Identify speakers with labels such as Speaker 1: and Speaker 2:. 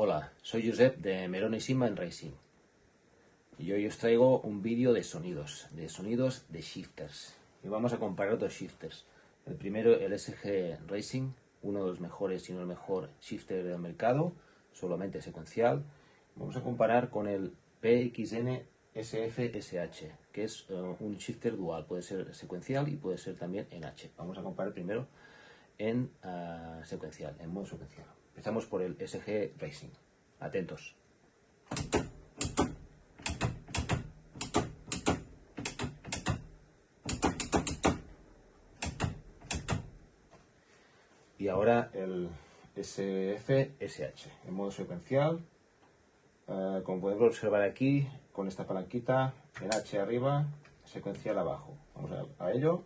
Speaker 1: Hola, soy Josep de Merone y Simba en Racing y hoy os traigo un vídeo de sonidos de shifters y vamos a comparar dos shifters. El primero, el SG Racing, uno de los mejores, si no el mejor shifter del mercado, solamente secuencial. Vamos a comparar con el PXN SF-SH, que es un shifter dual, puede ser secuencial y puede ser también en H. Vamos a comparar primero en secuencial, en modo secuencial. Empezamos por el SG Racing. Atentos. Y ahora el SF-SH, en modo secuencial. Como podemos observar aquí, con esta palanquita, en H arriba, secuencial abajo. Vamos a ello.